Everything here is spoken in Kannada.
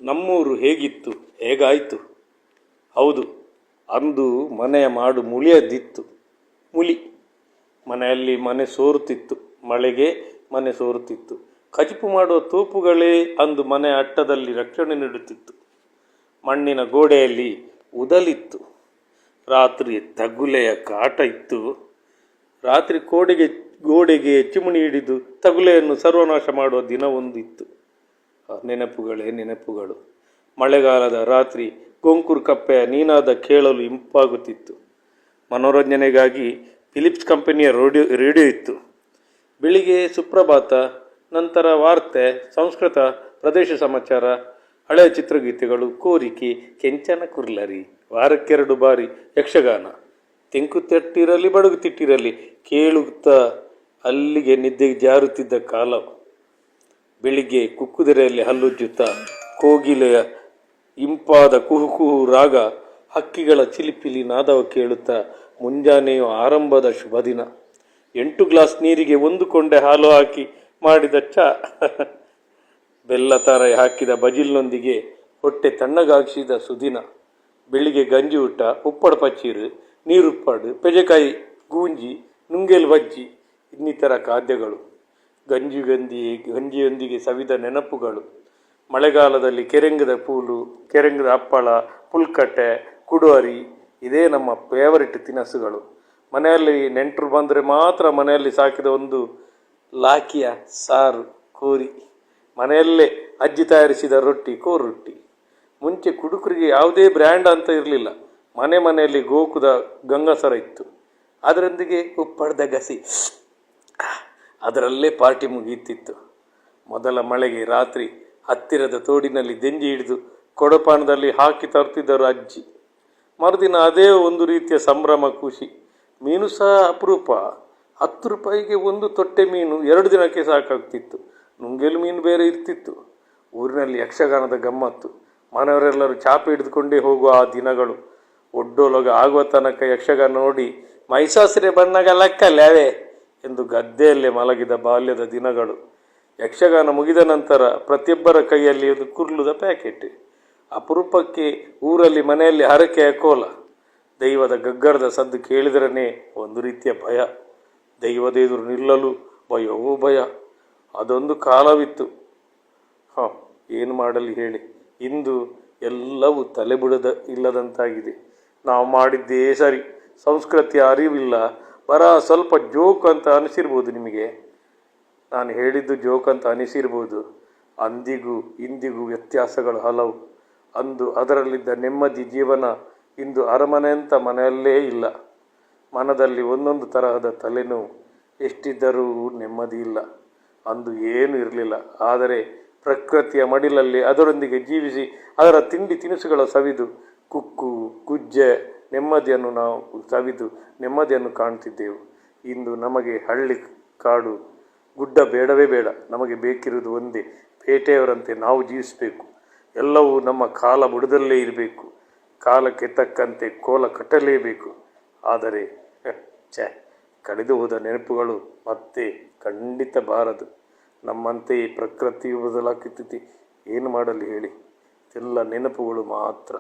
ನಮ್ಮೂರು ಹೇಗಿತ್ತು, ಹೇಗಾಯಿತು? ಹೌದು, ಅಂದು ಮನೆಯ ಮಾಡು ಮುಳಿಯದಿತ್ತು. ಮುಳಿ ಮನೆಯಲ್ಲಿ ಮನೆ ಸೋರುತ್ತಿತ್ತು, ಮಳೆಗೆ ಮನೆ ಸೋರುತ್ತಿತ್ತು. ಕಜಿಪು ಮಾಡುವ ತೋಪುಗಳೇ ಅಂದು ಮನೆ ಅಟ್ಟದಲ್ಲಿ ರಕ್ಷಣೆ ನೀಡುತ್ತಿತ್ತು. ಮಣ್ಣಿನ ಗೋಡೆಯಲ್ಲಿ ಉದಲಿತ್ತು. ರಾತ್ರಿ ತಗುಲೆಯ ಕಾಟ ಇತ್ತು. ರಾತ್ರಿ ಗೋಡೆಗೆ ಚಿಮಣಿ ಹಿಡಿದು ತಗುಲೆಯನ್ನು ಸರ್ವನಾಶ ಮಾಡುವ ದಿನವೊಂದಿತ್ತು. ನೆನಪುಗಳೇ ನೆನಪುಗಳು. ಮಳೆಗಾಲದ ರಾತ್ರಿ ಗೊಂಕೂರು ಕಪ್ಪೆಯ ನೀನಾದ ಕೇಳಲು ಇಂಪಾಗುತ್ತಿತ್ತು. ಮನೋರಂಜನೆಗಾಗಿ ಫಿಲಿಪ್ಸ್ ಕಂಪನಿಯ ರೇಡಿಯೋ ಇತ್ತು. ಬೆಳಿಗ್ಗೆ ಸುಪ್ರಭಾತ, ನಂತರ ವಾರ್ತೆ, ಸಂಸ್ಕೃತ, ಪ್ರದೇಶ ಸಮಾಚಾರ, ಹಳೆಯ ಚಿತ್ರಗೀತೆಗಳು, ಕೋರಿಕೆ, ಕೆಂಚನ ಕುರ್ಲರಿ, ವಾರಕ್ಕೆರಡು ಬಾರಿ ಯಕ್ಷಗಾನ. ತೆಂಕು ತಟ್ಟಿರಲಿ ಬಡಗು ತಿಟ್ಟಿರಲಿ ಕೇಳುತ್ತಾ ಅಲ್ಲಿಗೆ ನಿದ್ದೆಗೆ ಜಾರುತ್ತಿದ್ದ ಕಾಲ. ಬೆಳಿಗ್ಗೆ ಕುಕ್ಕುದೆರೆಯಲ್ಲಿ ಹಲ್ಲುಜ್ಜುತ್ತಾ ಕೋಗಿಲೆಯ ಇಂಪಾದ ಕುಹು ಕುಹು ರಾಗ, ಹಕ್ಕಿಗಳ ಚಿಲಿಪಿಲಿ ನಾದವ ಕೇಳುತ್ತಾ ಮುಂಜಾನೆಯು ಆರಂಭದ ಶುಭ ದಿನ. 8 ಗ್ಲಾಸ್ ನೀರಿಗೆ 1 ಕೊಂಡೆ ಹಾಲು ಹಾಕಿ ಮಾಡಿದ ಚಾ, ಬೆಲ್ಲ ತರ ಹಾಕಿದ ಬಜಿಲ್ನೊಂದಿಗೆ ಹೊಟ್ಟೆ ತಣ್ಣಗಾಗಿಸಿದ ಸುದಿನ. ಬೆಳಿಗ್ಗೆ ಗಂಜಿ ಊಟ, ಉಪ್ಪಡ ಪಚ್ಚೀರು, ನೀರುಪ್ಪಾಡು, ಪೆಜೆಕಾಯಿ ಗೂಂಜಿ, ನುಂಗೇಲು ಬಜ್ಜಿ, ಇನ್ನಿತರ ಖಾದ್ಯಗಳು. ಗಂಜಿಯೊಂದಿಗೆ ಸವಿದ ನೆನಪುಗಳು. ಮಳೆಗಾಲದಲ್ಲಿ ಕೆರೆಂಗದ ಪೂಲು, ಕೆರೆಂಗದ ಹಪ್ಪಳ, ಪುಲ್ಕಟ್ಟೆ, ಕುಡುವರಿ, ಇದೇ ನಮ್ಮ ಫೇವರಿಟ್ ತಿನಸುಗಳು. ಮನೆಯಲ್ಲಿ ನೆಂಟರು ಬಂದರೆ ಮಾತ್ರ ಮನೆಯಲ್ಲಿ ಸಾಕಿದ ಒಂದು ಲಾಕಿಯ ಸಾರು, ಕೋರಿ. ಮನೆಯಲ್ಲೇ ಅಜ್ಜಿ ತಯಾರಿಸಿದ ರೊಟ್ಟಿ, ಕೋರು ರೊಟ್ಟಿ. ಮುಂಚೆ ಕುಡುಕರಿಗೆ ಯಾವುದೇ ಬ್ರ್ಯಾಂಡ್ ಅಂತ ಇರಲಿಲ್ಲ. ಮನೆಯಲ್ಲಿ ಗೋಕುದ ಗಂಗಸರ ಇತ್ತು. ಅದರೊಂದಿಗೆ ಉಪ್ಪಳದ ಗಸಿ, ಅದರಲ್ಲೇ ಪಾರ್ಟಿ ಮುಗಿಯುತ್ತಿತ್ತು. ಮೊದಲ ಮಳೆಗೆ ರಾತ್ರಿ ಹತ್ತಿರದ ತೋಡಿನಲ್ಲಿ ದೆಂಜಿ ಹಿಡಿದು ಕೊಡಪಾನದಲ್ಲಿ ಹಾಕಿ ತರುತ್ತಿದ್ದರು ಅಜ್ಜಿ. ಮರುದಿನ ಅದೇ ಒಂದು ರೀತಿಯ ಸಂಭ್ರಮ, ಖುಷಿ. ಮೀನು ಸಹ ಅಪರೂಪ. 10 ರೂಪಾಯಿಗೆ ಒಂದು ತೊಟ್ಟೆ ಮೀನು 2 ದಿನಕ್ಕೆ ಸಾಕಾಗ್ತಿತ್ತು. ನುಂಗೇಲು ಮೀನು ಬೇರೆ ಇರ್ತಿತ್ತು. ಊರಿನಲ್ಲಿ ಯಕ್ಷಗಾನದ ಗಮ್ಮತ್ತು. ಮನೆಯವರೆಲ್ಲರೂ ಚಾಪೆ ಹಿಡಿದುಕೊಂಡೇ ಹೋಗುವ ಆ ದಿನಗಳು. ಒಡ್ಡೋಲಗ ಆಗುವ ತನಕ ಯಕ್ಷಗಾನ ನೋಡಿ ಮೈಸಾಸಿರೆ ಬಣ್ಣಗ ಲಕ್ಕಲ್ಲವೇ ಎಂದು ಗದ್ದೆಯಲ್ಲೇ ಮಲಗಿದ ಬಾಲ್ಯದ ದಿನಗಳು. ಯಕ್ಷಗಾನ ಮುಗಿದ ನಂತರ ಪ್ರತಿಯೊಬ್ಬರ ಕೈಯಲ್ಲಿ ಒಂದು ಕುರ್ಲುದ ಪ್ಯಾಕೆಟ್. ಅಪರೂಪಕ್ಕೆ ಊರಲ್ಲಿ ಮನೆಯಲ್ಲಿ ಹರಕೆಯ ಕೋಲ. ದೈವದ ಗಗ್ಗರದ ಸದ್ದು ಕೇಳಿದರೇ ಒಂದು ರೀತಿಯ ಭಯ. ದೈವದ ಎದುರು ನಿಲ್ಲಲು ಭಯವೂ ಭಯ. ಅದೊಂದು ಕಾಲವಿತ್ತು. ಏನು ಮಾಡಲಿ ಹೇಳಿ. ಇಂದು ಎಲ್ಲವೂ ತಲೆಬುಡದ ಇಲ್ಲದಂತಾಗಿದೆ. ನಾವು ಮಾಡಿದ್ದೇ ಸರಿ, ಸಂಸ್ಕೃತಿಯ ಅರಿವಿಲ್ಲ. ಸ್ವಲ್ಪ ಜೋಕ್ ಅಂತ ಅನಿಸಿರ್ಬೋದು ನಿಮಗೆ. ನಾನು ಹೇಳಿದ್ದು ಜೋಕ್ ಅಂತ ಅನಿಸಿರ್ಬೋದು. ಅಂದಿಗೂ ಇಂದಿಗೂ ವ್ಯತ್ಯಾಸಗಳು ಹಲವು. ಅಂದು ಅದರಲ್ಲಿದ್ದ ನೆಮ್ಮದಿ ಜೀವನ ಇಂದು ಅರಮನೆಯಂಥ ಮನೆಯಲ್ಲೇ ಇಲ್ಲ. ಮನದಲ್ಲಿ ಒಂದೊಂದು ತರಹದ ತಲೆನೋವು. ಎಷ್ಟಿದ್ದರೂ ನೆಮ್ಮದಿ ಇಲ್ಲ. ಅಂದು ಏನೂ ಇರಲಿಲ್ಲ. ಆದರೆ ಪ್ರಕೃತಿಯ ಮಡಿಲಲ್ಲಿ ಅದರೊಂದಿಗೆ ಜೀವಿಸಿ ಅದರ ತಿಂಡಿ ತಿನಿಸುಗಳ ಸವಿದು ಕುಕ್ಕು ಗುಜ್ಜೆ ನೆಮ್ಮದಿಯನ್ನು ನಾವು ಸವಿದು ನೆಮ್ಮದಿಯನ್ನು ಕಾಣ್ತಿದ್ದೆವು. ಇಂದು ನಮಗೆ ಹಳ್ಳಿ ಕಾಡು ಗುಡ್ಡ ಬೇಡವೇ ಬೇಡ. ನಮಗೆ ಬೇಕಿರುವುದು ಒಂದೇ, ಪೇಟೆಯವರಂತೆ ನಾವು ಜೀವಿಸಬೇಕು. ಎಲ್ಲವೂ ನಮ್ಮ ಕಾಲ ಬುಡದಲ್ಲೇ ಇರಬೇಕು. ಕಾಲಕ್ಕೆ ತಕ್ಕಂತೆ ಕೋಲ ಕಟ್ಟಲೇಬೇಕು. ಆದರೆ ಕಳೆದು ಹೋದ ನೆನಪುಗಳು ಮತ್ತೆ ಖಂಡಿತ ಬಾರದು. ನಮ್ಮಂತೆಯೇ ಪ್ರಕೃತಿಯು ಬದಲಾಗುತ್ತಿದೆ. ಏನು ಮಾಡಲಿ ಹೇಳಿ. ಎಲ್ಲ ನೆನಪುಗಳು ಮಾತ್ರ.